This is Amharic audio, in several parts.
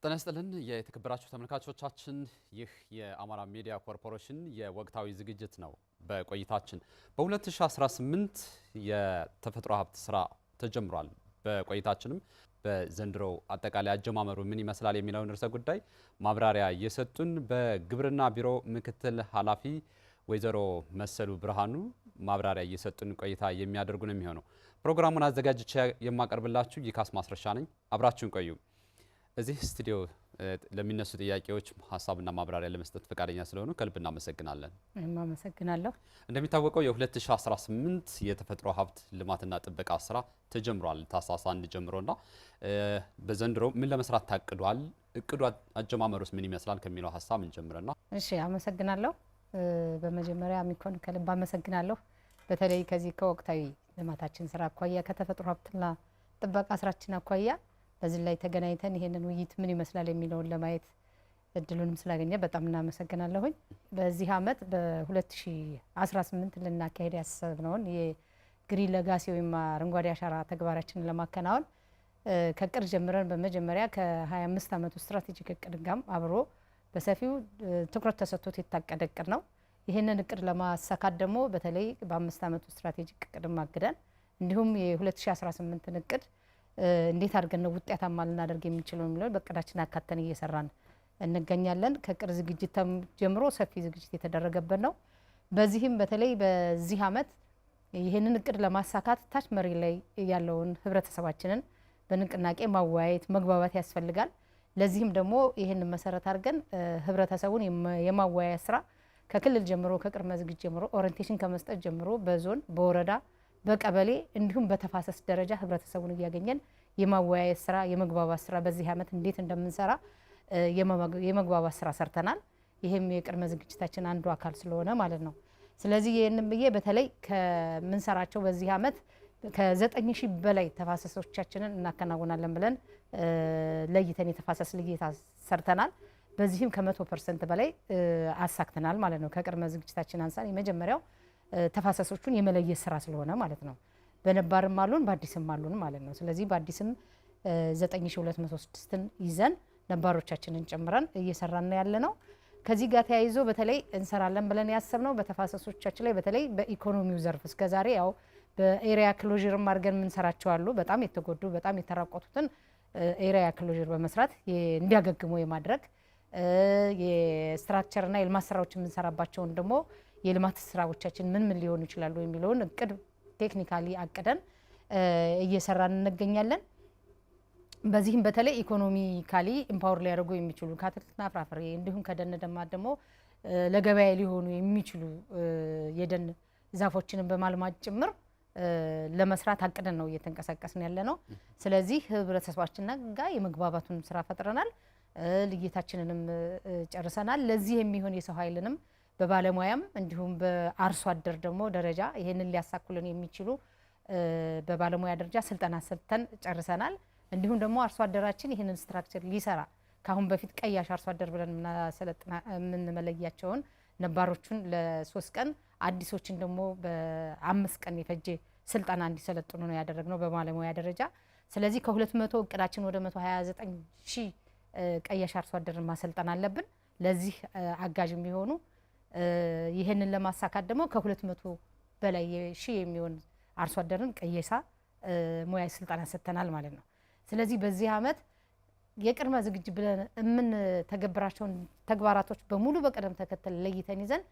ጤና ይስጥልን የተከበራችሁ ተመልካቾቻችን ይህ የአማራ ሚዲያ ኮርፖሬሽን የወቅታዊ ዝግጅት ነው። በቆይታችን በ2018 የተፈጥሮ ሀብት ስራ ተጀምሯል። በቆይታችንም በዘንድሮው አጠቃላይ አጀማመሩ ምን ይመስላል የሚለውን ርዕሰ ጉዳይ ማብራሪያ የሰጡን በግብርና ቢሮ ምክትል ኃላፊ ወይዘሮ መሰሉ ብርሃኑ ማብራሪያ የሰጡን ቆይታ የሚያደርጉ ነው የሚሆነው። ፕሮግራሙን አዘጋጅቼ የማቀርብላችሁ ይካስ ማስረሻ ነኝ። አብራችሁን ቆዩ። እዚህ ስቱዲዮ ለሚነሱ ጥያቄዎች ሐሳብና ማብራሪያ ለመስጠት ፈቃደኛ ስለሆኑ ከልብ እናመሰግናለን። አመሰግናለሁ። እንደሚታወቀው የ2018 የተፈጥሮ ሀብት ልማትና ጥበቃ ስራ ተጀምሯል። ታህሳስ 1 ጀምሮና በዘንድሮ ምን ለመስራት ታቅዷል? እቅዱ አጀማመሩስ ምን ይመስላል ከሚለው ሐሳብ እንጀምርና። እሺ፣ አመሰግናለሁ። በመጀመሪያ ሚኮን ከልብ አመሰግናለሁ። በተለይ ከዚህ ከወቅታዊ ልማታችን ስራ አኳያ ከተፈጥሮ ሀብትና ጥበቃ ስራችን አኳያ በዚህ ላይ ተገናኝተን ይሄንን ውይይት ምን ይመስላል የሚለውን ለማየት እድሉንም ስላገኘ በጣም እናመሰግናለሁኝ። በዚህ አመት በ2018 ልናካሄድ ያሰብነውን የግሪን ሌጋሲ ወይም አረንጓዴ አሻራ ተግባራችንን ለማከናወን ከቅር ጀምረን በመጀመሪያ ከ25 ዓመቱ ስትራቴጂክ እቅድ ጋር አብሮ በሰፊው ትኩረት ተሰጥቶት የታቀደ እቅድ ነው። ይሄንን እቅድ ለማሳካት ደግሞ በተለይ በ5 ዓመቱ ስትራቴጂክ እቅድ ማግደን እንዲሁም የ2018ን እቅድ እንዴት አድርገን ነው ውጤታማ ልናደርግ የሚችለው የሚለው በእቅዳችን አካተን እየሰራን እንገኛለን። ከቅር ዝግጅት ጀምሮ ሰፊ ዝግጅት የተደረገበት ነው። በዚህም በተለይ በዚህ አመት ይሄንን እቅድ ለማሳካት ታች መሪ ላይ ያለውን ህብረተሰባችንን በንቅናቄ ማወያየት መግባባት ያስፈልጋል። ለዚህም ደግሞ ይሄንን መሰረት አድርገን ህብረተሰቡን የማወያያ ስራ ከክልል ጀምሮ ከቅድመ ዝግጅት ጀምሮ ኦሪንቴሽን ከመስጠት ጀምሮ በዞን በወረዳ በቀበሌ እንዲሁም በተፋሰስ ደረጃ ህብረተሰቡን እያገኘን የማወያየት ስራ የመግባባት ስራ በዚህ አመት እንዴት እንደምንሰራ የመግባባት ስራ ሰርተናል። ይሄም የቅድመ ዝግጅታችን አንዱ አካል ስለሆነ ማለት ነው። ስለዚህ ይሄንን ብዬ በተለይ ከምንሰራቸው በዚህ አመት ከ9000 በላይ ተፋሰሶቻችንን እናከናውናለን ብለን ለይተን የተፋሰስ ልየታ ሰርተናል። በዚህም ከ100% በላይ አሳክተናል ማለት ነው። ከቅድመ ዝግጅታችን አንፃር የመጀመሪያው ተፋሰሶቹን የመለየት ስራ ስለሆነ ማለት ነው። በነባርም አሉን በአዲስም አሉን ማለት ነው። ስለዚህ በአዲስም 9206ን ይዘን ነባሮቻችንን ጨምረን እየሰራን ያለ ነው። ከዚህ ጋር ተያይዞ በተለይ እንሰራለን ብለን ያሰብነው በተፋሰሶቻችን ላይ በተለይ በኢኮኖሚው ዘርፍ እስከዛሬ ያው በኤሪያ ክሎዥርም አድርገን የምንሰራቸው አሉ። በጣም የተጎዱ በጣም የተራቆቱትን ኤሪያ ክሎዥር በመስራት እንዲያገግሙ የማድረግ የስትራክቸርና የልማት ስራዎች የምንሰራባቸውን ደግሞ የልማት ስራዎቻችን ምን ሊሆኑ ይችላሉ የሚለውን እቅድ ቴክኒካሊ አቅደን እየሰራን እንገኛለን። በዚህም በተለይ ኢኮኖሚካሊ ኢምፓወር ሊያደርጉ የሚችሉ ከአትክልትና ፍራፍሬ እንዲሁም ከደን ልማት ደግሞ ለገበያ ሊሆኑ የሚችሉ የደን ዛፎችንን በማልማት ጭምር ለመስራት አቅደን ነው እየተንቀሳቀስን ያለ ነው። ስለዚህ ህብረተሰባችን ጋር የመግባባቱን ስራ ፈጥረናል። ልየታችንንም ጨርሰናል። ለዚህ የሚሆን የሰው ኃይልንም በባለሙያም እንዲሁም በአርሶ አደር ደግሞ ደረጃ ይሄንን ሊያሳኩልን የሚችሉ በባለሙያ ደረጃ ስልጠና ሰጥተን ጨርሰናል። እንዲሁም ደግሞ አርሶ አደራችን ይሄንን ስትራክቸር ሊሰራ ካሁን በፊት ቀያሽ አርሶ አደር ብለን የምንመለያቸውን ነባሮቹን ለ3 ቀን አዲሶችን ደግሞ በ5 ቀን የፈጀ ስልጠና እንዲሰለጥኑ ነው ያደረግነው በባለሙያ ደረጃ። ስለዚህ ከ200 እቅዳችን ወደ 190000 ቀያሽ አርሶ አደርን ማሰልጠን አለብን። ለዚህ አጋዥ የሚሆኑ ይሄንን ለማሳካት ደግሞ ከ200 በላይ ሺህ የሚሆን አርሶ አደርን ቀየሳ ሙያዊ ስልጠና ሰጥተናል ማለት ነው። ስለዚህ በዚህ አመት የቅድመ ዝግጅት ብለን የምንተገብራቸውን ተግባራቶች በሙሉ በቀደም ተከተል ለይተን ይዘን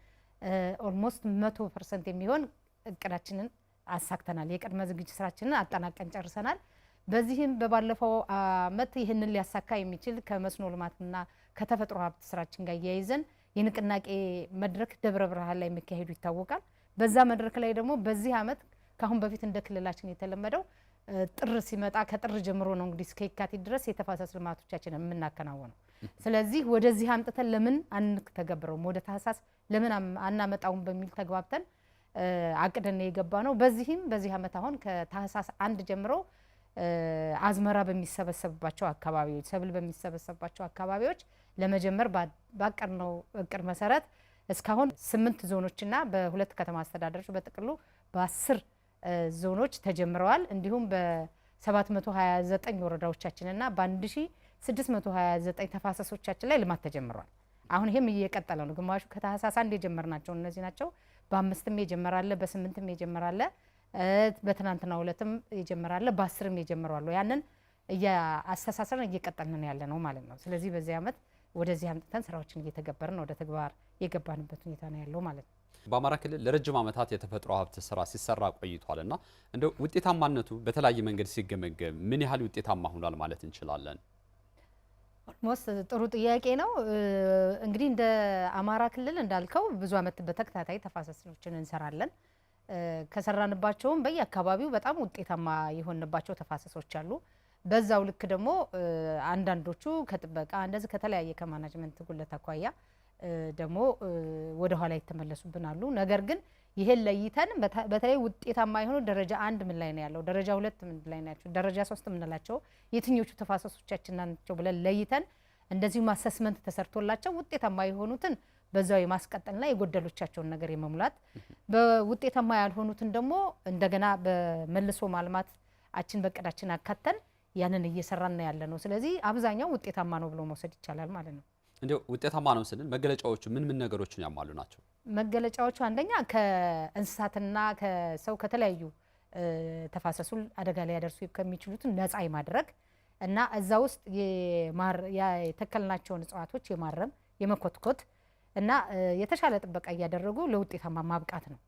ኦልሞስት 100% የሚሆን እቅዳችንን አሳክተናል። የቅድመ ዝግጅት ስራችንን አጠናቀን ጨርሰናል። በዚህም በባለፈው አመት ይህንን ሊያሳካ የሚችል ከመስኖ ልማትና ከተፈጥሮ ሀብት ስራችን ጋር ያይዘን የንቅናቄ መድረክ ደብረ ብርሃን ላይ የሚካሄዱ ይታወቃል። በዛ መድረክ ላይ ደግሞ በዚህ አመት ካሁን በፊት እንደ ክልላችን የተለመደው ጥር ሲመጣ ከጥር ጀምሮ ነው እንግዲህ እስከ የካቲት ድረስ የተፋሰስ ልማቶቻችንን የምናከናውነው። ስለዚህ ወደዚህ አምጥተን ለምን አንተገብረውም ወደ ታህሳስ ለምን አናመጣውም በሚል ተግባብተን አቅደን የገባ ነው። በዚህ አመት አሁን ከታህሳስ 1 ጀምሮ አዝመራ በሚሰበሰብባቸው አካባቢዎች ሰብል በሚሰበሰብባቸው አካባቢዎች ለመጀመር ባቀድነው እቅድ መሰረት እስካሁን 8 ዞኖችና በ2 ከተማ አስተዳደሮች በጥቅሉ በ10 ዞኖች ተጀምረዋል። እንዲሁም በ729 ወረዳዎቻችንና በ1000 629 ተፋሰሶቻችን ላይ ልማት ተጀምሯል። አሁን ይሄም እየቀጠለ ነው። ግማሹ ከታህሳስ 1 የጀመርናቸው እነዚህ ናቸው። በ5ም የጀመራለ፣ በ8ም የጀመራለ፣ በትናንትናው ዕለትም የጀመራለ፣ በ10ም የጀመራሉ። ያንን እያስተሳሰርን እየቀጠልን ያለ ነው ማለት ነው። ስለዚህ በዚህ ዓመት ወደዚህ አምጥተን ስራዎችን እየተገበርን ወደ ተግባር የገባንበት ሁኔታ ነው ያለው ማለት ነው። በአማራ ክልል ለረጅም ዓመታት የተፈጥሮ ሀብት ስራ ሲሰራ ቆይቷልና እንደው ውጤታማነቱ በተለያየ መንገድ ሲገመገም ምን ያህል ውጤታማ ሆኗል ማለት እንችላለን? ኦልሞስት ጥሩ ጥያቄ ነው። እንግዲህ እንደ አማራ ክልል እንዳልከው ብዙ ዓመት በተከታታይ ተፋሰሶችን እንሰራለን። ከሰራንባቸውም በየአካባቢው በጣም ውጤታማ የሆንባቸው ተፋሰሶች አሉ። በዛው ልክ ደግሞ አንዳንዶቹ ከጥበቃ እንደዚህ ከተለያየ ከማናጅመንት ጉለት አኳያ ደግሞ ወደ ኋላ የተመለሱብን አሉ። ነገር ግን ይሄን ለይተን በተለይ ውጤታማ የሆኑ ደረጃ 1 ምን ላይ ነው ያለው፣ ደረጃ 2 ምን ላይ ናቸው፣ ደረጃ 3 ምንላቸው የትኞቹ ተፋሰሶቻችን ናቸው ብለን ለይተን እንደዚሁም አሰስመንት ተሰርቶላቸው ውጤታማ የሆኑትን በዛው የማስቀጠልና የጎደሎቻቸውን ነገር የመሙላት በውጤታማ ያልሆኑትን ደግሞ እንደገና በመልሶ ማልማታችን በቀዳችን አካተን ያንን እየሰራን ያለ ነው። ስለዚህ አብዛኛው ውጤታማ ነው ብሎ መውሰድ ይቻላል ማለት ነው። እንደው ውጤታማ ነው ስንል መገለጫዎቹ ምን ምን ነገሮችን ያሟሉ ናቸው? መገለጫዎቹ አንደኛ ከእንስሳትና ከሰው ከተለያዩ ተፋሰሱን አደጋ ላይ ያደርሱ ከሚችሉትን ነፃ የማድረግ እና እዛ ውስጥ የተከልናቸውን እጽዋቶች የማረም የመኮትኮት እና የተሻለ ጥበቃ እያደረጉ ለውጤታማ ማብቃት ነው።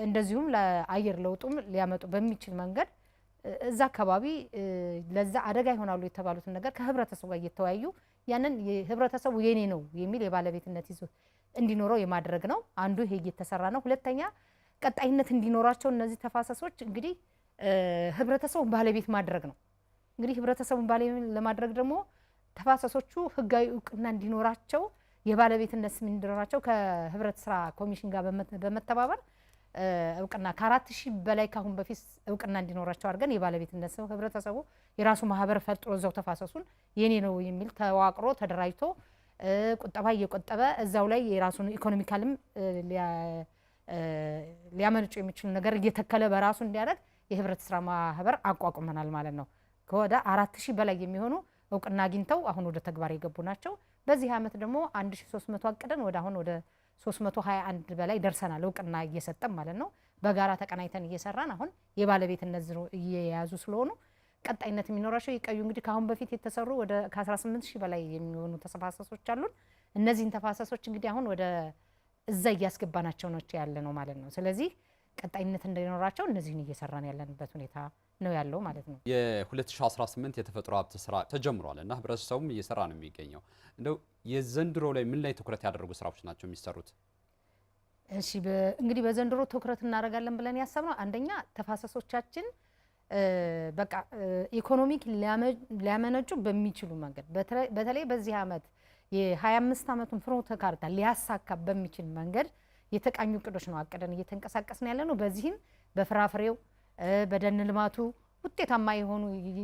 እንደዚሁም ለአየር ለውጡም ሊያመጡ በሚችል መንገድ እዛ አካባቢ ለዛ አደጋ ይሆናሉ የተባሉትን ነገር ከህብረተሰቡ ጋር እየተወያዩ ያንን ህብረተሰቡ የኔ ነው የሚል የባለቤትነት ይዞ እንዲኖረው የማድረግ ነው። አንዱ ይሄ እየተሰራ ነው። ሁለተኛ ቀጣይነት እንዲኖራቸው እነዚህ ተፋሰሶች እንግዲህ ህብረተሰቡን ባለቤት ማድረግ ነው። እንግዲህ ህብረተሰቡን ባለቤት ለማድረግ ደግሞ ተፋሰሶቹ ህጋዊ እውቅና እንዲኖራቸው የባለቤትነት ስም እንዲኖራቸው ከህብረት ስራ ኮሚሽን ጋር በመተባበር እውቅና ከ4000 በላይ ካሁን በፊት እውቅና እንዲኖራቸው አድርገን የባለቤትነት ሰው ህብረተሰቡ የራሱ ማህበር ፈጥሮ እዛው ተፋሰሱን የኔ ነው የሚል ተዋቅሮ ተደራጅቶ ቁጠባ እየቆጠበ እዛው ላይ የራሱን ኢኮኖሚካልም ሊያመነጩ የሚችሉ ነገር እየተከለ በራሱ እንዲያደርግ የህብረት ስራ ማህበር አቋቁመናል ማለት ነው። ከወደ 4000 በላይ የሚሆኑ እውቅና አግኝተው አሁን ወደ ተግባር የገቡ ናቸው። በዚህ ዓመት ደግሞ 1300 አቅደን ወደ አሁን ወደ 321 በላይ ደርሰናል። እውቅና እየሰጠን ማለት ነው። በጋራ ተቀናይተን እየሰራን አሁን የባለቤትነት እየያዙ ስለሆኑ ቀጣይነት የሚኖራቸው ይቀዩ። እንግዲህ ካሁን በፊት የተሰሩ ወደ ከ18000 በላይ የሚሆኑ ተፋሰሶች አሉን። እነዚህን ተፋሰሶች እንግዲህ አሁን ወደ እዛ እያስገባናቸው ነው ያለ ነው ማለት ነው። ስለዚህ ቀጣይነት እንዲኖራቸው እነዚህን እየሰራን ያለንበት ሁኔታ ነው ያለው ማለት ነው። የ2018 የተፈጥሮ ሀብት ስራ ተጀምሯል እና ህብረተሰቡም እየሰራ ነው የሚገኘው። እንደው የዘንድሮ ላይ ምን ላይ ትኩረት ያደረጉ ስራዎች ናቸው የሚሰሩት? እሺ እንግዲህ በዘንድሮ ትኩረት እናደርጋለን ብለን ያሰብነው አንደኛ ተፋሰሶቻችን በቃ ኢኮኖሚክ ሊያመነጩ በሚችሉ መንገድ በተለይ በዚህ ዓመት የ25 ዓመቱን ፍኖተ ካርታ ሊያሳካ በሚችል መንገድ የተቃኙ እቅዶች ነው አቅደን እየተንቀሳቀስን ያለ ነው። በዚህም በፍራፍሬው በደን ልማቱ ውጤታማ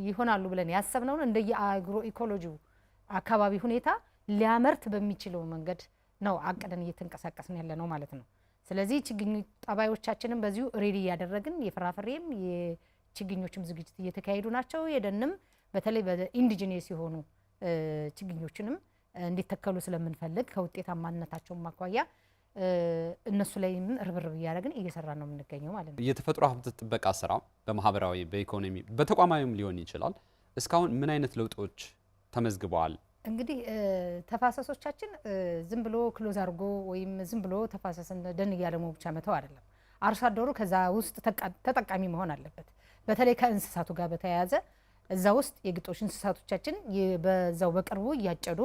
ይሆናሉ ብለን ያሰብነውን እንደየ አግሮ ኢኮሎጂው አካባቢ ሁኔታ ሊያመርት በሚችለው መንገድ ነው አቅደን እየተንቀሳቀስን ያለ ነው ማለት ነው። ስለዚህ ችግኝ ጠባዮቻችንን በዚሁ ሬዲ እያደረግን የፍራፍሬም የችግኞችም ዝግጅት እየተካሄዱ ናቸው። የደንም በተለይ በኢንዲጂነስ የሆኑ ችግኞችንም እንዲተከሉ ስለምንፈልግ ከውጤታማነታቸው ማኳያ እነሱ ላይም ርብርብ እያደረግን እየሰራ ነው የምንገኘው ማለት ነው። የተፈጥሮ ሀብት ጥበቃ ስራ በማህበራዊ በኢኮኖሚ በተቋማዊም ሊሆን ይችላል። እስካሁን ምን አይነት ለውጦች ተመዝግበዋል? እንግዲህ ተፋሰሶቻችን ዝም ብሎ ክሎዝ አድርጎ ወይም ዝም ብሎ ተፋሰስን ደን እያለሙ ብቻ መተው አይደለም። አርሶ አደሩ ከዛ ውስጥ ተጠቃሚ መሆን አለበት። በተለይ ከእንስሳቱ ጋር በተያያዘ እዛ ውስጥ የግጦሽ እንስሳቶቻችን በዛው በቅርቡ እያጨዱ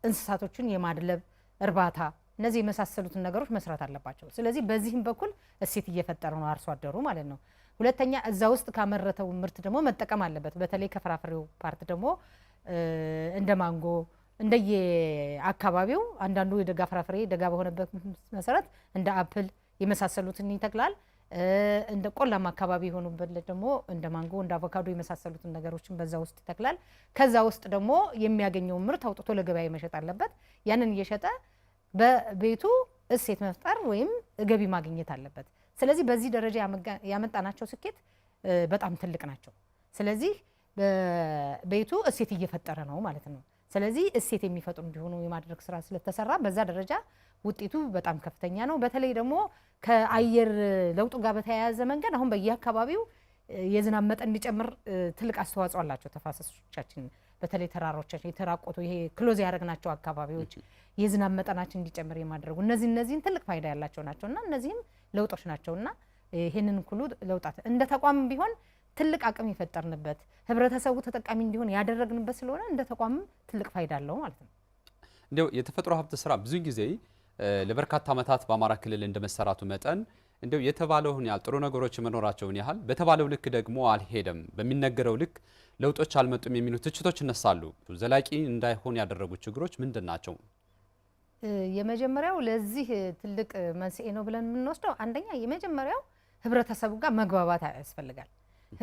እንስሳቶችን የማድለብ እርባታ እነዚህ የመሳሰሉትን ነገሮች መስራት አለባቸው። ስለዚህ በዚህም በኩል እሴት እየፈጠረ ነው አርሶ አደሩ ማለት ነው። ሁለተኛ እዛ ውስጥ ካመረተው ምርት ደግሞ መጠቀም አለበት። በተለይ ከፍራፍሬው ፓርት ደግሞ እንደ ማንጎ እንደየ አካባቢው አንዳንዱ የደጋ ፍራፍሬ ደጋ በሆነበት መሰረት እንደ አፕል የመሳሰሉትን ይተክላል። እንደ ቆላማ አካባቢ የሆኑበት ደግሞ እንደ ማንጎ እንደ አቮካዶ የመሳሰሉትን ነገሮችን በዛ ውስጥ ይተክላል። ከዛ ውስጥ ደግሞ የሚያገኘው ምርት አውጥቶ ለገበያ መሸጥ አለበት። ያንን እየሸጠ በቤቱ እሴት መፍጠር ወይም ገቢ ማግኘት አለበት። ስለዚህ በዚህ ደረጃ ያመጣናቸው ስኬት በጣም ትልቅ ናቸው። ስለዚህ በቤቱ እሴት እየፈጠረ ነው ማለት ነው። ስለዚህ እሴት የሚፈጥሩ እንዲሆኑ የማድረግ ስራ ስለተሰራ በዛ ደረጃ ውጤቱ በጣም ከፍተኛ ነው። በተለይ ደግሞ ከአየር ለውጡ ጋር በተያያዘ መንገድ አሁን በየአካባቢው የዝናብ መጠን እንዲጨምር ትልቅ አስተዋጽኦ አላቸው ተፋሰሶቻችን። በተለይ ተራሮቻችን የተራቆቱ ይሄ ክሎዝ ያደረግናቸው አካባቢዎች የዝናብ መጠናችን እንዲጨምር የማድረጉ እነዚህን ትልቅ ፋይዳ ያላቸው ናቸውና እነዚህም ለውጦች ናቸውና ይሄንን ሁሉ ለውጣት እንደ ተቋም ቢሆን ትልቅ አቅም የፈጠርንበት ህብረተሰቡ ተጠቃሚ እንዲሆን ያደረግንበት ስለሆነ እንደ ተቋም ትልቅ ፋይዳ አለው ማለት ነው። እንደው የተፈጥሮ ሀብት ስራ ብዙ ጊዜ ለበርካታ ዓመታት በአማራ ክልል እንደመሰራቱ መጠን እንደው የተባለውን ያህል ጥሩ ነገሮች መኖራቸውን ያህል በተባለው ልክ ደግሞ አልሄደም፣ በሚነገረው ልክ ለውጦች አልመጡም የሚሉ ትችቶች ይነሳሉ። ዘላቂ እንዳይሆን ያደረጉ ችግሮች ምንድን ናቸው? የመጀመሪያው ለዚህ ትልቅ መንስኤ ነው ብለን የምንወስደው አንደኛ የመጀመሪያው ህብረተሰቡ ጋር መግባባት ያስፈልጋል።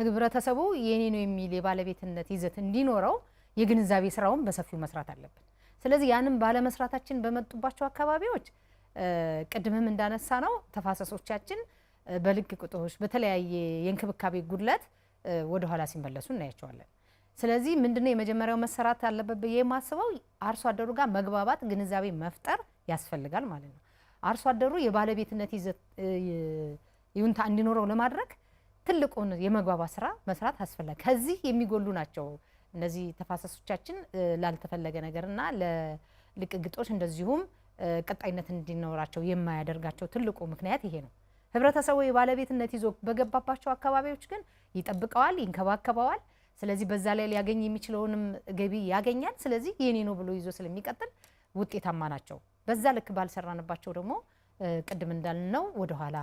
ህብረተሰቡ የኔ ነው የሚል የባለቤትነት ይዘት እንዲኖረው የግንዛቤ ስራውን በሰፊው መስራት አለብን። ስለዚህ ያንን ባለመስራታችን በመጡባቸው አካባቢዎች ቅድምም እንዳነሳ ነው ተፋሰሶቻችን በልግ ቁጦች በተለያየ የእንክብካቤ ጉድለት ወደ ኋላ ሲመለሱ እናያቸዋለን። ስለዚህ ምንድነው የመጀመሪያው መሰራት አለበት ብዬ የማስበው አርሶ አደሩ ጋር መግባባት ግንዛቤ መፍጠር ያስፈልጋል ማለት ነው። አርሶ አደሩ የባለቤትነት ይዘት ይሁንታ እንዲኖረው ለማድረግ ትልቁን የመግባባት ስራ መስራት አስፈልጋል። ከዚህ የሚጎሉ ናቸው እነዚህ ተፋሰሶቻችን ላልተፈለገ ነገርና ለልቅግጦች እንደዚሁም ቀጣይነት እንዲኖራቸው የማያደርጋቸው ትልቁ ምክንያት ይሄ ነው። ህብረተሰቡ የባለቤትነት ይዞ በገባባቸው አካባቢዎች ግን ይጠብቀዋል፣ ይንከባከበዋል። ስለዚህ በዛ ላይ ሊያገኝ የሚችለውንም ገቢ ያገኛል። ስለዚህ የኔ ነው ብሎ ይዞ ስለሚቀጥል ውጤታማ ናቸው። በዛ ልክ ባልሰራንባቸው ደግሞ ቅድም እንዳልነው ወደ ኋላ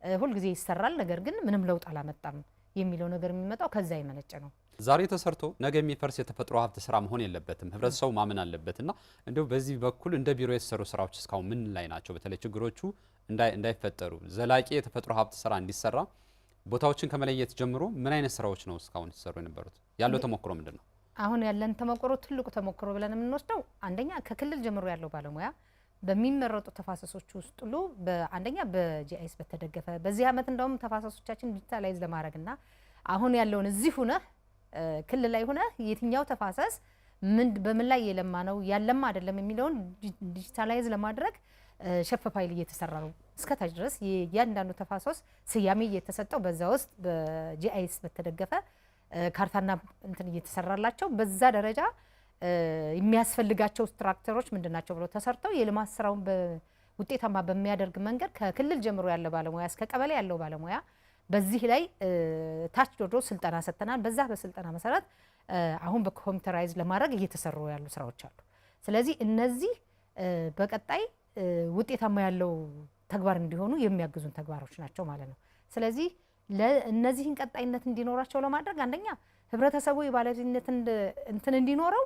ሁልጊዜ ይሰራል፣ ነገር ግን ምንም ለውጥ አላመጣም የሚለው ነገር የሚመጣው ከዛ የመነጨ ነው። ዛሬ ተሰርቶ ነገ የሚፈርስ የተፈጥሮ ሀብት ስራ መሆን የለበትም። ህብረተሰቡ ማመን አለበትና እንደው በዚህ በኩል እንደ ቢሮ የተሰሩ ስራዎች እስካሁን ምን ላይ ናቸው? በተለይ ችግሮቹ እንዳይፈጠሩ ዘላቂ የተፈጥሮ ሀብት ስራ እንዲሰራ ቦታዎችን ከመለየት ጀምሮ ምን አይነት ስራዎች ነው እስካሁን ሲሰሩ የነበሩት? ያለው ተሞክሮ ምንድን ነው? አሁን ያለን ተሞክሮ ትልቁ ተሞክሮ ብለን የምንወስደው አንደኛ ከክልል ጀምሮ ያለው ባለሙያ በሚመረጡ ተፋሰሶች ውስጥ ሁሉ አንደኛ በጂአይኤስ በተደገፈ በዚህ ዓመት እንደውም ተፋሰሶቻችን ዲጂታላይዝ ለማድረግና አሁን ያለውን እዚህ ሆነ ክልል ላይ ሆነ የትኛው ተፋሰስ በምን ላይ የለማ ነው ያለማ አይደለም የሚለውን ዲጂታላይዝ ለማድረግ ሸፍ ፋይል እየተሰራ ነው። እስከታች ድረስ የእያንዳንዱ ተፋሰስ ስያሜ እየተሰጠው በዛ ውስጥ በጂአይኤስ በተደገፈ ካርታና እንትን እየተሰራላቸው በዛ ደረጃ የሚያስፈልጋቸው ስትራክቸሮች ምንድናቸው ብለው ተሰርተው የልማት ስራውን ውጤታማ በሚያደርግ መንገድ ከክልል ጀምሮ ያለ ባለሙያ እስከ ቀበሌ ያለው ባለሙያ በዚህ ላይ ታች ዶዶ ስልጠና ሰጥተናል። በዛ በስልጠና መሰረት አሁን በኮምፒውተራይዝ ለማድረግ እየተሰሩ ያሉ ስራዎች አሉ። ስለዚህ እነዚህ በቀጣይ ውጤታማ ያለው ተግባር እንዲሆኑ የሚያግዙን ተግባሮች ናቸው ማለት ነው። ስለዚህ ለእነዚህን ቀጣይነት እንዲኖራቸው ለማድረግ አንደኛ ህብረተሰቡ የባለቤትነት እንትን እንዲኖረው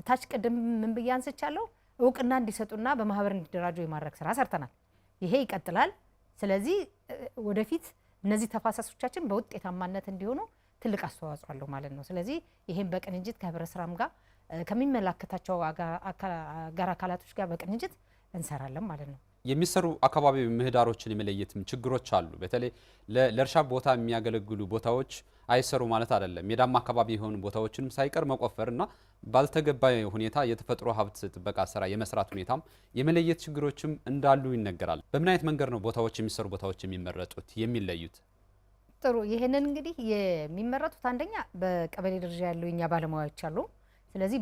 ታች ቅድም ምን ብዬ አንስቻለሁ እውቅና እንዲሰጡና በማህበር እንዲደራጁ የማድረግ ስራ ሰርተናል። ይሄ ይቀጥላል። ስለዚህ ወደፊት እነዚህ ተፋሰሶቻችን በውጤታማነት እንዲሆኑ ትልቅ አስተዋጽኦ አለው ማለት ነው። ስለዚህ ይሄን በቅንጅት ከህብረት ስራም ጋር ከሚመለከታቸው አጋር አካላቶች ጋር በቅንጅት እንሰራለን ማለት ነው። የሚሰሩ አካባቢ ምህዳሮችን የመለየትም ችግሮች አሉ። በተለይ ለእርሻ ቦታ የሚያገለግሉ ቦታዎች አይሰሩ ማለት አይደለም። ሜዳማ አካባቢ የሆኑ ቦታዎችንም ሳይቀር መቆፈርና ባልተገባ ሁኔታ የተፈጥሮ ሀብት ጥበቃ ስራ የመስራት ሁኔታም የመለየት ችግሮችም እንዳሉ ይነገራል። በምን አይነት መንገድ ነው ቦታዎች የሚሰሩ ቦታዎች የሚመረጡት የሚለዩት? ጥሩ። ይሄንን እንግዲህ የሚመረጡት አንደኛ በቀበሌ ደረጃ ያለው የኛ ባለሙያዎች አሉ። ስለዚህ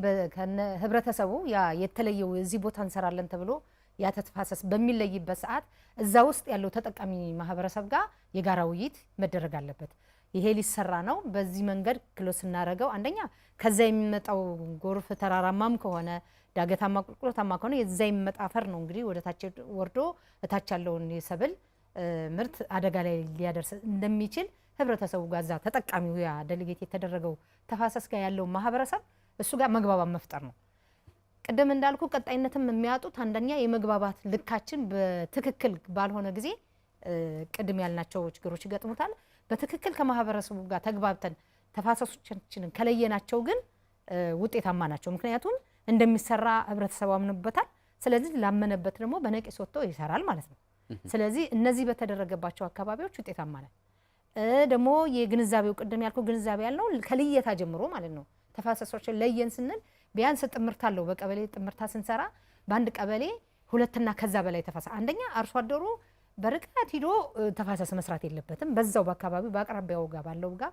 ህብረተሰቡ ያ የተለየው እዚህ ቦታ እንሰራለን ተብሎ ያ ተፋሰስ በሚለይበት ሰዓት እዛ ውስጥ ያለው ተጠቃሚ ማህበረሰብ ጋር የጋራ ውይይት መደረግ አለበት። ይሄ ሊሰራ ነው። በዚህ መንገድ ክሎስ ስናደርገው አንደኛ ከዛ የሚመጣው ጎርፍ ተራራማም ከሆነ ዳገታማ ቁልቁለታማ ከሆነ የዛ የሚመጣ አፈር ነው እንግዲህ ወደ ታች ወርዶ እታች ያለውን የሰብል ምርት አደጋ ላይ ሊያደርስ እንደሚችል ህብረተሰቡ ጋር እዛ ተጠቃሚው ያ ዴሊጌት የተደረገው ተፋሰስ ጋር ያለው ማህበረሰብ እሱ ጋር መግባባት መፍጠር ነው። ቅድም እንዳልኩ ቀጣይነትም የሚያጡት አንደኛ የመግባባት ልካችን በትክክል ባልሆነ ጊዜ ቅድም ያልናቸው ችግሮች ይገጥሙታል። በትክክል ከማህበረሰቡ ጋር ተግባብተን ተፋሰሶቻችንን ከለየናቸው ግን ውጤታማ ናቸው። ምክንያቱም እንደሚሰራ ህብረተሰቡ አምኖበታል። ስለዚህ ላመነበት ደግሞ በነቂስ ወጥቶ ይሰራል ማለት ነው። ስለዚህ እነዚህ በተደረገባቸው አካባቢዎች ውጤታማ ነን። ደግሞ የግንዛቤው ቅድም ያልኩ ግንዛቤ ያለው ከልየታ ጀምሮ ማለት ነው። ተፋሰሶችን ለየን ስንል ቢያንስ ጥምርታ አለው። በቀበሌ ጥምርታ ስንሰራ በአንድ ቀበሌ ሁለትና ከዛ በላይ ተፋሰስ አንደኛ አርሶ አደሩ በርቀት ሂዶ ተፋሰስ መስራት የለበትም። በዛው በአካባቢው በአቅራቢያው ጋር ባለው ጋር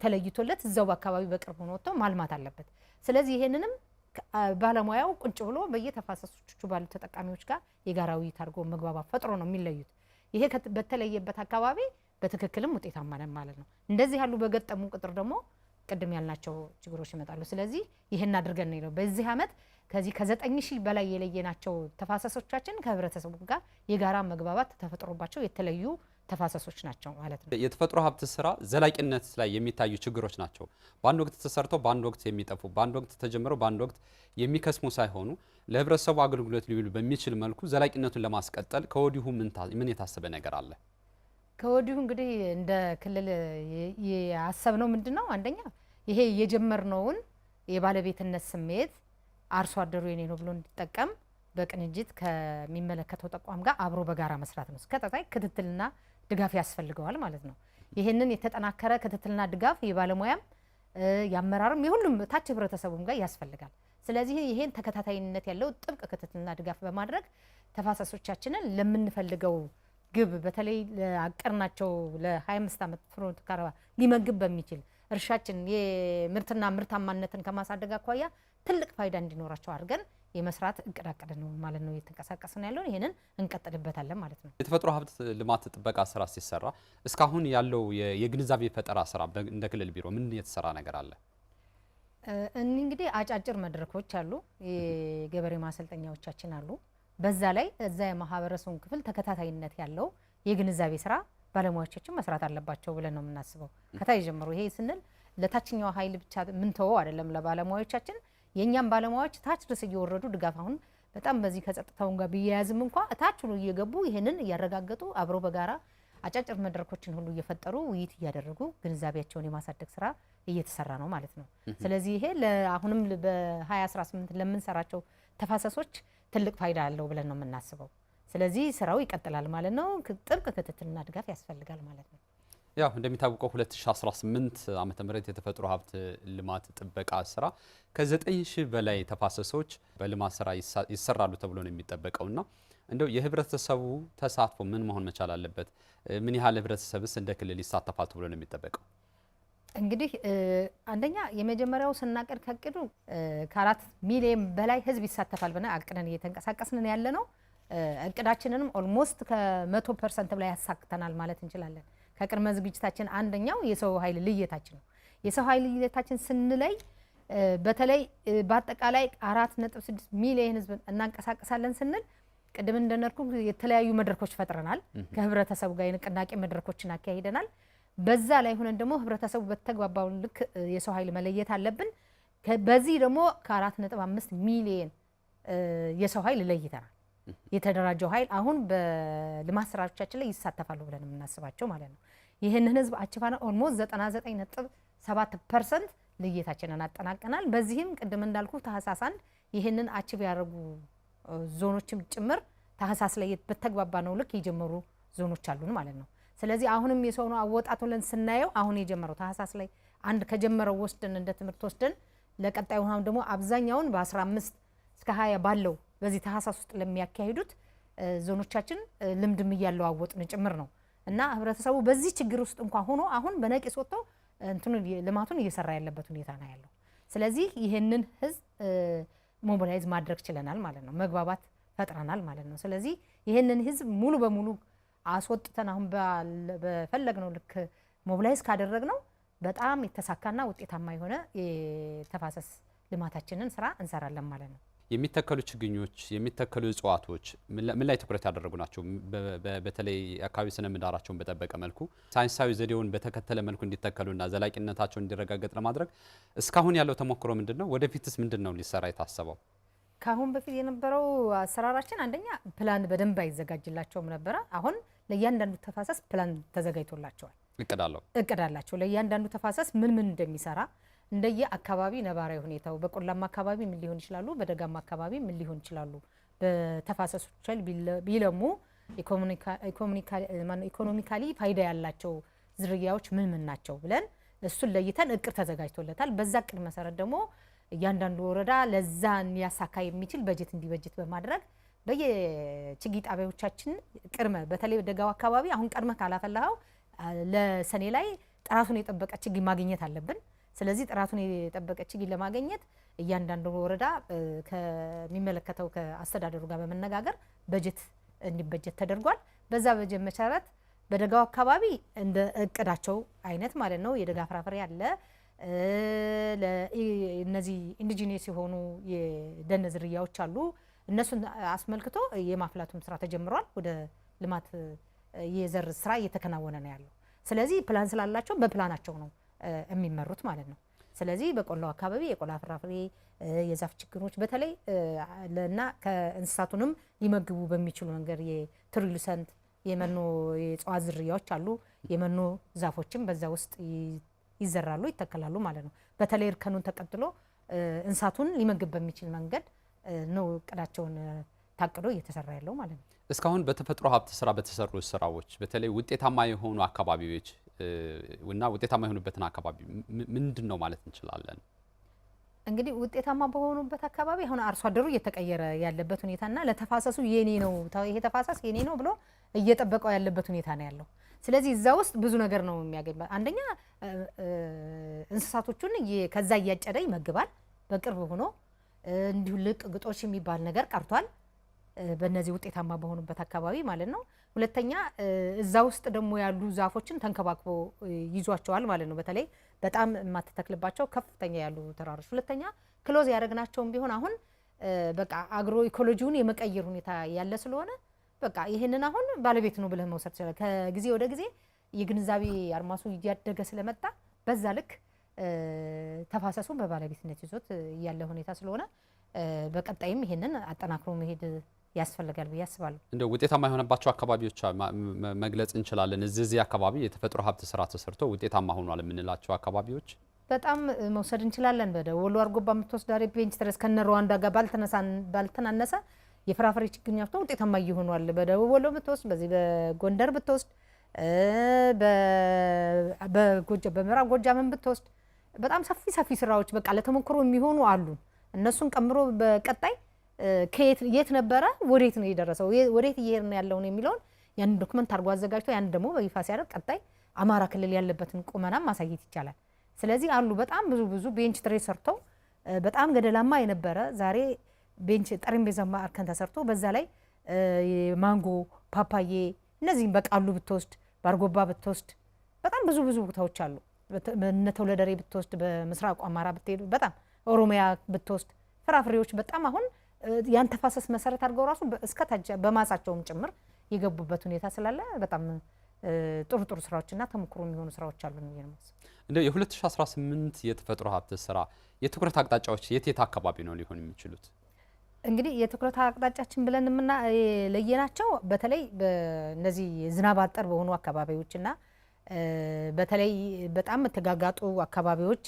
ተለይቶለት እዛው በአካባቢው በቅርብ ሆኖ ወጥቶ ማልማት አለበት። ስለዚህ ይሄንንም ባለሙያው ቁጭ ብሎ በየተፋሰሶቹ ባሉ ተጠቃሚዎች ጋር የጋራ ውይይት አድርጎ መግባባት ፈጥሮ ነው የሚለዩት። ይሄ በተለየበት አካባቢ በትክክልም ውጤታማ ነን ማለት ነው። እንደዚህ ያሉ በገጠሙ ቁጥር ደግሞ ቅድም ያልናቸው ችግሮች ይመጣሉ። ስለዚህ ይሄን አድርገን ነው በዚህ አመት ከዚህ ከ9000 በላይ የለየናቸው ተፋሰሶቻችን ከህብረተሰቡ ጋር የጋራ መግባባት ተፈጥሮባቸው የተለዩ ተፋሰሶች ናቸው ማለት ነው። የተፈጥሮ ሀብት ስራ ዘላቂነት ላይ የሚታዩ ችግሮች ናቸው። በአንድ ወቅት ተሰርተው በአንድ ወቅት የሚጠፉ፣ በአንድ ወቅት ተጀምረው በአንድ ወቅት የሚከስሙ ሳይሆኑ ለህብረተሰቡ አገልግሎት ሊውሉ በሚችል መልኩ ዘላቂነቱን ለማስቀጠል ከወዲሁ ምን የታሰበ ነገር አለ? ከወዲሁ እንግዲህ እንደ ክልል ያሰብነው ምንድነው? አንደኛ ይሄ የጀመርነውን የባለቤትነት ስሜት አርሶ አደሩ የኔ ነው ብሎ እንዲጠቀም በቅንጅት ከሚመለከተው ተቋም ጋር አብሮ በጋራ መስራት ነው። እስከታታይ ክትትልና ድጋፍ ያስፈልገዋል ማለት ነው። ይሄንን የተጠናከረ ክትትልና ድጋፍ የባለሙያም ያመራርም የሁሉም ታች ህብረተሰቡም ጋር ያስፈልጋል። ስለዚህ ይሄን ተከታታይነት ያለው ጥብቅ ክትትልና ድጋፍ በማድረግ ተፋሰሶቻችንን ለምንፈልገው ግብ በተለይ ለአቀርናቸው ለ25 ዓመት ፍኖተ ካርታ ሊመግብ በሚችል እርሻችን የምርትና ምርታማነትን ከማሳደግ አኳያ ትልቅ ፋይዳ እንዲኖራቸው አድርገን የመስራት እቅድ ነው ማለት ነው። እየተንቀሳቀስን ያለው ይሄንን እንቀጥልበታለን ማለት ነው። የተፈጥሮ ሀብት ልማት ጥበቃ ስራ ሲሰራ እስካሁን ያለው የግንዛቤ ፈጠራ ስራ እንደ ክልል ቢሮ ምን የተሰራ ነገር አለ? እንግዲህ አጫጭር መድረኮች አሉ፣ የገበሬ ማሰልጠኛዎቻችን አሉ። በዛ ላይ እዛ የማህበረሰቡን ክፍል ተከታታይነት ያለው የግንዛቤ ስራ ባለሙያዎቻችን መስራት አለባቸው ብለን ነው የምናስበው። ከታይ ጀምሮ ይሄ ስንል ለታችኛው ኃይል ብቻ ምን ተወው አይደለም፣ ለባለሙያዎቻችን የኛም ባለሙያዎች ታች ድረስ እየወረዱ ድጋፍ አሁን በጣም በዚህ ከጸጥታውን ጋር ቢያያዝም እንኳን ታች ነው እየገቡ ይሄንን እያረጋገጡ አብሮ በጋራ አጫጭር መድረኮችን ሁሉ እየፈጠሩ ውይይት እያደረጉ ግንዛቤያቸውን የማሳደግ ስራ እየተሰራ ነው ማለት ነው። ስለዚህ ይሄ አሁንም በ2018 ለምንሰራቸው ተፋሰሶች ትልቅ ፋይዳ አለው ብለን ነው የምናስበው። ስለዚህ ስራው ይቀጥላል ማለት ነው። ጥብቅ ክትትልና ድጋፍ ያስፈልጋል ማለት ነው። ያው እንደሚታወቀው 2018 ዓመተ ምህረት የተፈጥሮ ሀብት ልማት ጥበቃ ስራ ከ9000 በላይ ተፋሰሶች በልማት ስራ ይሰራሉ ተብሎ ነው የሚጠበቀውና እንደው የህብረተሰቡ ተሳትፎ ምን መሆን መቻል አለበት? ምን ያህል ህብረተሰብስ እንደ ክልል ይሳተፋል ተብሎ ነው የሚጠበቀው? እንግዲህ አንደኛ የመጀመሪያው ስናቀድ ከቅዱ ከ4 ሚሊዮን በላይ ህዝብ ይሳተፋል ብለን አቅደን እየተንቀሳቀስን ያለ ነው። እቅዳችንንም ኦልሞስት ከ100% በላይ ያሳክተናል ማለት እንችላለን። ከቅድመ ዝግጅታችን አንደኛው የሰው ኃይል ልየታችን ነው። የሰው ኃይል ልየታችን ስንለይ በተለይ በአጠቃላይ 4.6 ሚሊዮን ህዝብ እናንቀሳቀሳለን ስንል ቅድም እንደነርኩ የተለያዩ መድረኮች ፈጥረናል። ከህብረተሰቡ ጋር የንቅናቄ መድረኮችን አካሂደናል። በዛ ላይ ሆነን ደግሞ ህብረተሰቡ በተግባባው ልክ የሰው ኃይል መለየት አለብን። በዚህ ደግሞ ከ4.5 ሚሊዮን የሰው ኃይል ለይተናል። የተደራጀው ኃይል አሁን በልማት ስራዎቻችን ላይ ይሳተፋሉ ብለን የምናስባቸው ማለት ነው። ይህንን ህዝብ አችፋና ኦልሞስት 99.7% ልየታችንን አጠናቀናል። በዚህም ቅድም እንዳልኩ ታህሳስ 1 ይህንን አችፍ ያደረጉ ዞኖችም ጭምር ታህሳስ ላይ በተግባባ ነው ልክ የጀመሩ ዞኖች አሉን ማለት ነው። ስለዚህ አሁንም የሰው ነው አወጣቱን ስናየው አሁን የጀመረው ታህሳስ ላይ አንድ ከጀመረው ወስደን እንደ ትምህርት ወስደን ለቀጣዩ አሁን ደግሞ አብዛኛውን በ15 እስከ 20 ባለው በዚህ ታህሳስ ውስጥ ለሚያካሂዱት ዞኖቻችን ልምድም እያለዋወጥን ጭምር ነው እና ህብረተሰቡ በዚህ ችግር ውስጥ እንኳን ሆኖ አሁን በነቂስ ወጥቶ ልማቱን እየሰራ ያለበት ሁኔታ ነው ያለው። ስለዚህ ይሄንን ህዝብ ሞቢላይዝ ማድረግ ችለናል ማለት ነው። መግባባት ፈጥረናል ማለት ነው። ስለዚህ ይሄንን ህዝብ ሙሉ በሙሉ አስወጥተን አሁን በፈለግነው ልክ ሞቢላይዝ ካደረግነው በጣም የተሳካና ውጤታማ የሆነ የተፋሰስ ልማታችንን ስራ እንሰራለን ማለት ነው። የሚተከሉ ችግኞች፣ የሚተከሉ እጽዋቶች ምን ላይ ትኩረት ያደረጉ ናቸው? በተለይ አካባቢ ስነ ምህዳራቸውን በጠበቀ መልኩ ሳይንሳዊ ዘዴውን በተከተለ መልኩ እንዲተከሉና ዘላቂነታቸው እንዲረጋገጥ ለማድረግ እስካሁን ያለው ተሞክሮ ምንድነው? ወደፊትስ ምንድነው ሊሰራ የታሰበው? ካሁን በፊት የነበረው አሰራራችን አንደኛ ፕላን በደንብ አይዘጋጅላቸውም ነበረ። አሁን ለእያንዳንዱ ተፋሰስ ፕላን ተዘጋጅቶላቸዋል። እቅድ አላቸው። ለእያንዳንዱ ተፋሰስ ምን እንደሚሰራ እንደየ አካባቢ ነባራዊ ሁኔታው በቆላማ አካባቢ ምን ሊሆን ይችላሉ፣ በደጋማ አካባቢ ምን ሊሆን ይችላሉ፣ በተፋሰሶች ቢለሙ ኢኮኖሚካሊ ፋይዳ ያላቸው ዝርያዎች ምን ናቸው ብለን እሱን ለይተን እቅድ ተዘጋጅቶለታል። በዛ እቅድ መሰረት ደግሞ እያንዳንዱ ወረዳ ለዛን ሊያሳካ የሚችል በጀት እንዲበጀት በማድረግ በየችግኝ ጣቢያዎቻችን ቅድመ በተለይ ደጋው አካባቢ አሁን ቀድመ ካላፈላኸው ለሰኔ ላይ ጥራቱን የጠበቀ ችግኝ ማግኘት አለብን። ስለዚህ ጥራቱን የጠበቀ ችግኝ ለማግኘት እያንዳንዱ ወረዳ ከሚመለከተው ከአስተዳደሩ ጋር በመነጋገር በጀት እንዲበጀት ተደርጓል። በዛ በጀት መሰረት በደጋው አካባቢ እንደ እቅዳቸው አይነት ማለት ነው የደጋ ፍራፍሬ አለ። ለእነዚህ ኢንዲጂነስ የሆኑ የደን ዝርያዎች አሉ። እነሱን አስመልክቶ የማፍላቱም ስራ ተጀምሯል። ወደ ልማት የዘር ስራ እየተከናወነ ነው ያለው። ስለዚህ ፕላን ስላላቸው በፕላናቸው ነው የሚመሩት ማለት ነው። ስለዚህ በቆላው አካባቢ የቆላ ፍራፍሬ የዛፍ ችግኞች በተለይ ለና ከእንስሳቱንም ሊመግቡ በሚችሉ መንገድ የትሪሉሰንት የመኖ የእጽዋት ዝርያዎች አሉ። የመኖ ዛፎችም በዛ ውስጥ ይዘራሉ፣ ይተከላሉ ማለት ነው። በተለይ እርከኑን ተቀጥሎ እንስሳቱን ሊመግብ በሚችል መንገድ ነው እቅዳቸውን ታቅዶ እየተሰራ ያለው ማለት ነው። እስካሁን በተፈጥሮ ሀብት ስራ በተሰሩ ስራዎች በተለይ ውጤታማ የሆኑ አካባቢዎች እና ውጤታማ የሆኑበትን አካባቢ ምንድን ነው ማለት እንችላለን? እንግዲህ ውጤታማ በሆኑበት አካባቢ አሁን አርሶ አደሩ እየተቀየረ ያለበት ሁኔታና ለተፋሰሱ የኔ ነው ይሄ ተፋሰስ የኔ ነው ብሎ እየጠበቀው ያለበት ሁኔታ ነው ያለው። ስለዚህ እዛ ውስጥ ብዙ ነገር ነው የሚያገኝ። አንደኛ እንስሳቶቹን ከዛ እያጨደ ይመግባል በቅርብ ሆኖ እንዲሁ ልቅ ግጦሽ የሚባል ነገር ቀርቷል በእነዚህ ውጤታማ በሆኑበት አካባቢ ማለት ነው። ሁለተኛ እዛ ውስጥ ደግሞ ያሉ ዛፎችን ተንከባክቦ ይዟቸዋል ማለት ነው። በተለይ በጣም የማትተክልባቸው ከፍተኛ ያሉ ተራሮች። ሁለተኛ ክሎዝ ያደረግናቸውም ቢሆን አሁን በቃ አግሮ ኢኮሎጂውን የመቀየር ሁኔታ ያለ ስለሆነ በቃ ይሄንን አሁን ባለቤት ነው ብለህ መውሰድ ይችላል። ከጊዜ ወደ ጊዜ የግንዛቤ አድማሱ እያደገ ስለመጣ በዛ ልክ ተፋሰሱን በባለቤትነት ይዞት ያለ ሁኔታ ስለሆነ በቀጣይም ይሄንን አጠናክሮ መሄድ ያስፈልጋል ብዬ አስባለሁ። እንደው ውጤታማ የሆነባቸው አካባቢዎች መግለጽ እንችላለን። እዚህ አካባቢ የተፈጥሮ ሀብት ስራ ተሰርቶ ውጤታማ ሆኗል የምንላቸው አካባቢዎች በጣም መውሰድ እንችላለን። በወሎ አርጎባ የምትወስድ ዳሬ ቤንች ድረስ ከነ ሩዋንዳ ጋር ባልተናነሰ የፍራፍሬ ችግኝ አፍቶ ውጤታማ ይሆናል። በደቡብ ወሎ ብትወስድ፣ በዚህ በጎንደር ብትወስድ፣ በምዕራብ ጎጃምን ብትወስድ በጣም ሰፊ ስራዎች በቃ ለተሞክሮ የሚሆኑ አሉ። እነሱን ቀምሮ በቀጣይ የት ነበረ ወዴት ነው የደረሰው ወዴት እየሄድን ያለውን የሚለውን ያን ዶክመንት አድርጎ አዘጋጅቶ ያን ደግሞ በይፋ ሲያደርግ ቀጣይ አማራ ክልል ያለበትን ቁመና ማሳየት ይቻላል። ስለዚህ አሉ በጣም ብዙ ቤንች ትሬ ሰርተው በጣም ገደላማ የነበረ ዛሬ ቤንች ጠረጴዛማ እርከን ተሰርቶ በዛ ላይ ማንጎ፣ ፓፓዬ እነዚህም በቃሉ ብትወስድ በአርጎባ ብትወስድ በጣም ብዙ ቦታዎች አሉ። እነ ተውለደሬ ብትወስድ በምስራቅ አማራ ብትሄድ በጣም ኦሮሚያ ብትወስድ ፍራፍሬዎች በጣም አሁን ያን ተፋሰስ መሰረት አድርገው ራሱ እስከ ታች በማሳቸውም ጭምር የገቡበት ሁኔታ ስላለ በጣም ጥሩ ስራዎችና ተሞክሮ የሚሆኑ ስራዎች አሉ ነው የሚያስብ። እንደ የ2018 የተፈጥሮ ሀብት ስራ የትኩረት አቅጣጫዎች የት አካባቢ ነው ሊሆን የሚችሉት? እንግዲህ የትኩረት አቅጣጫችን ብለን ለየናቸው በተለይ በእነዚህ ዝናብ አጠር በሆኑ አካባቢዎችና በተለይ በጣም ተጋጋጡ አካባቢዎች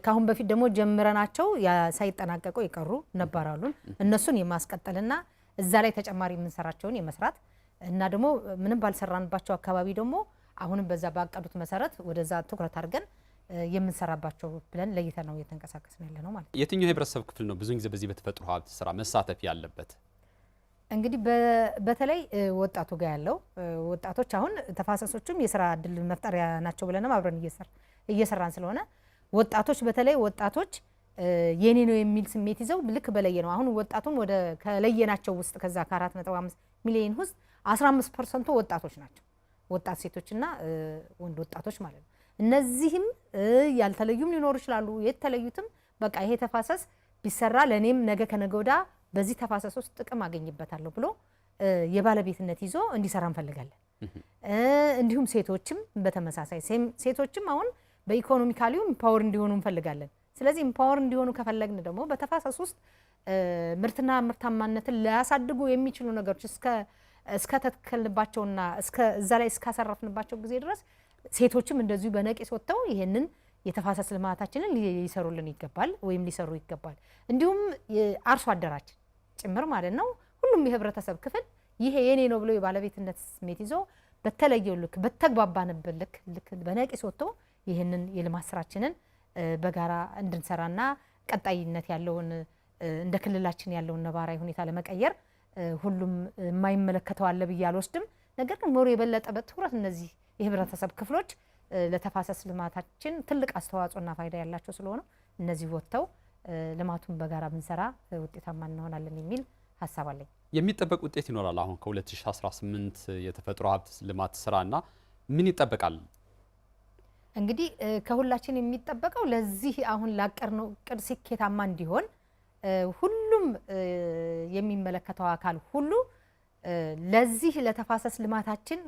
ካሁን በፊት ደግሞ ጀምረናቸው ሳይጠናቀቁ የቀሩ ነባራሉን እነሱን የማስቀጠልና እዛ ላይ ተጨማሪ የምንሰራቸውን የመስራት እና ደግሞ ምንም ባልሰራንባቸው አካባቢ ደግሞ አሁንም በዛ ባቀዱት መሰረት ወደዛ ትኩረት አድርገን የምንሰራባቸው ብለን ለይተን ነው እየተንቀሳቀስን ያለ ነው ማለት ነው። የትኛው የህብረተሰብ ክፍል ነው ብዙ ጊዜ በዚህ በተፈጥሮ ሀብት ስራ መሳተፍ ያለበት? እንግዲህ በተለይ ወጣቱ ጋር ያለው ወጣቶች አሁን ተፋሰሶቹም የስራ እድል መፍጠሪያ ናቸው ብለንም አብረን እየሰራን ስለሆነ ወጣቶች በተለይ ወጣቶች የኔ ነው የሚል ስሜት ይዘው ልክ በለየ ነው አሁን ወጣቱን ወደ ከለየናቸው ውስጥ ከዛ ከ4.5 ሚሊዮን ውስጥ 15% ወጣቶች ናቸው። ወጣት ሴቶችና ወንድ ወጣቶች ማለት ነው። እነዚህም ያልተለዩም ሊኖሩ ይችላሉ። የተለዩትም በቃ ይሄ ተፋሰስ ቢሰራ ለኔም ነገ ከነገ ወዳ በዚህ ተፋሰስ ውስጥ ጥቅም አገኝበታለሁ ብሎ የባለቤትነት ይዞ እንዲሰራ እንፈልጋለን። እንዲሁም ሴቶችም በተመሳሳይ ሴቶችም አሁን በኢኮኖሚካሊው ኢምፓወር እንዲሆኑ እንፈልጋለን። ስለዚህ ኢምፓወር እንዲሆኑ ከፈለግን ደግሞ በተፋሰስ ውስጥ ምርትና ምርታማነትን ሊያሳድጉ የሚችሉ ነገሮች እስከ ተተከልባቸውና እዛ ላይ እስካሰረፍንባቸው ጊዜ ድረስ ሴቶችም እንደዚሁ በነቂስ ወጥተው ይሄንን የተፋሰስ ልማታችንን ሊሰሩልን ይገባል ወይም ሊሰሩ ይገባል። እንዲሁም አርሶ አደራችን ጭምር ማለት ነው ሁሉም የህብረተሰብ ክፍል ይሄ የኔ ነው ብሎ የባለቤትነት ስሜት ይዞ በተለየው ልክ በተግባባንበት ልክ በነቂስ ወጥቶ ይህንን የልማት ስራችንን በጋራ እንድንሰራና ቀጣይነት ያለውን እንደ ክልላችን ያለውን ነባራዊ ሁኔታ ለመቀየር ሁሉም የማይመለከተው አለ ብዬ አልወስድም። ነገር ግን ሞር የበለጠ በትኩረት እነዚህ የህብረተሰብ ክፍሎች ለተፋሰስ ልማታችን ትልቅ አስተዋጽኦና ፋይዳ ያላቸው ስለሆነ እነዚህ ወጥተው ልማቱን በጋራ ብንሰራ ውጤታማ እንሆናለን የሚል ሐሳብ አለኝ። የሚጠበቅ ውጤት ይኖራል። አሁን ከ2018 የተፈጥሮ ሀብት ልማት ስራና ምን ይጠበቃል? እንግዲህ ከሁላችን የሚጠበቀው ለዚህ አሁን ላቀርነው ቅድ ስኬታማ እንዲሆን ሁሉም የሚመለከተው አካል ሁሉ ለዚህ ለተፋሰስ ልማታችን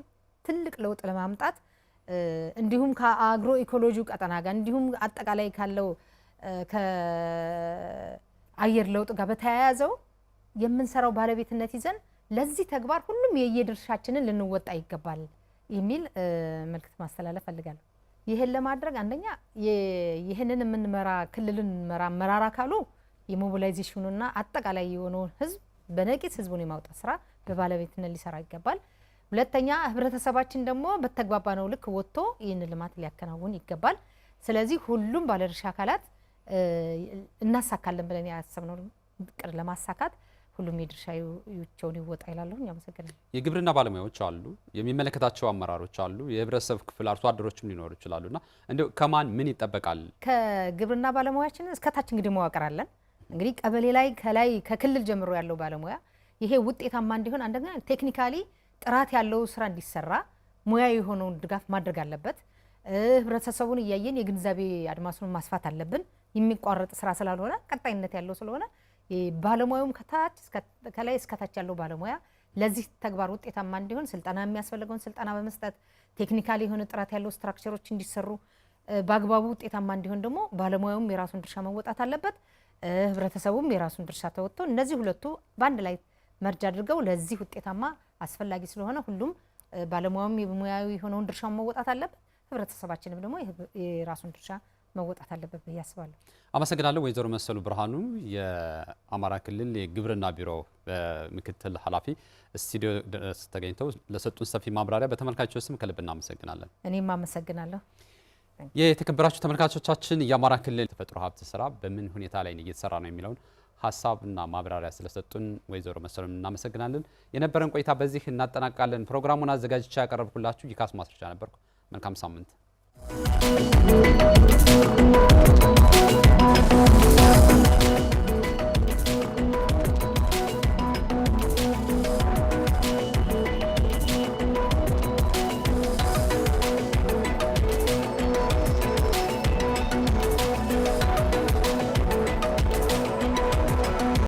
ትልቅ ለውጥ ለማምጣት እንዲሁም ከአግሮ ኢኮሎጂው ቀጠና ጋር እንዲሁም አጠቃላይ ካለው ከአየር ለውጥ ጋር በተያያዘው የምንሰራው ባለቤትነት ይዘን ለዚህ ተግባር ሁሉም የየድርሻችንን ልንወጣ ይገባል የሚል መልእክት ማስተላለፍ ፈልጋለሁ። ይሄን ለማድረግ አንደኛ ይሄንን የምንመራ ክልልን መራ መራራ ካሉ የሞቢላይዜሽኑና አጠቃላይ የሆነውን ህዝብ በነቂስ ህዝቡን የማውጣት ስራ በባለቤትነት ሊሰራ ይገባል። ሁለተኛ ህብረተሰባችን ደግሞ በተግባባነው ልክ ወጥቶ ይህን ልማት ሊያከናውን ይገባል። ስለዚህ ሁሉም ባለድርሻ አካላት እናሳካለን ብለን ያሰብነው ቅድ ለማሳካት ሁሉም የድርሻቸውን ይወጣ ይላሉ። ያመሰግናለሁ። የግብርና ባለሙያዎች አሉ፣ የሚመለከታቸው አመራሮች አሉ፣ የህብረተሰብ ክፍል አርሶ አደሮችም ሊኖሩ ይችላሉና እንደው ከማን ምን ይጠበቃል? ከግብርና ባለሙያችን እስከታች እንግዲህ መዋቅር አለን። እንግዲህ ቀበሌ ላይ ከላይ ከክልል ጀምሮ ያለው ባለሙያ ይሄ ውጤታማ እንዲሆን አንደኛ ቴክኒካሊ ጥራት ያለው ስራ እንዲሰራ ሙያዊ የሆነውን ድጋፍ ማድረግ አለበት። ህብረተሰቡን እያየን የግንዛቤ አድማሱን ማስፋት አለብን። የሚቋረጥ ስራ ስላልሆነ ቀጣይነት ያለው ስለሆነ ባለሙያውም ከላይ እስከታች ያለው ባለሙያ ለዚህ ተግባር ውጤታማ እንዲሆን ስልጠና የሚያስፈልገውን ስልጠና በመስጠት ቴክኒካሊ የሆነ ጥራት ያለው ስትራክቸሮች እንዲሰሩ በአግባቡ ውጤታማ እንዲሆን ደግሞ ባለሙያውም የራሱን ድርሻ መወጣት አለበት። ህብረተሰቡም የራሱን ድርሻ ተወጥቶ እነዚህ ሁለቱ በአንድ ላይ መርጅ አድርገው ለዚህ ውጤታማ አስፈላጊ ስለሆነ ሁሉም ባለሙያውም የሙያዊ የሆነውን ድርሻውን መወጣት አለበት። ህብረተሰባችንም ደግሞ የራሱን ድርሻ መወጣት አለበት ብዬ አስባለሁ። አመሰግናለሁ። ወይዘሮ መሰሉ ብርሃኑ የአማራ ክልል የግብርና ቢሮ ምክትል ኃላፊ ስቱዲዮ ድረስ ተገኝተው ለሰጡን ሰፊ ማብራሪያ በተመልካቾች ስም ከልብ እናመሰግናለን። እኔም አመሰግናለሁ። የተከበራችሁ ተመልካቾቻችን የአማራ ክልል ተፈጥሮ ሀብት ስራ በምን ሁኔታ ላይ እየተሰራ ነው የሚለውን ሀሳብና ማብራሪያ ስለሰጡን ወይዘሮ መሰሉን እናመሰግናለን። የነበረን ቆይታ በዚህ እናጠናቅቃለን። ፕሮግራሙን አዘጋጅቼ ያቀረብኩላችሁ ይካስ ማስረጃ ነበርኩ። መልካም ሳምንት።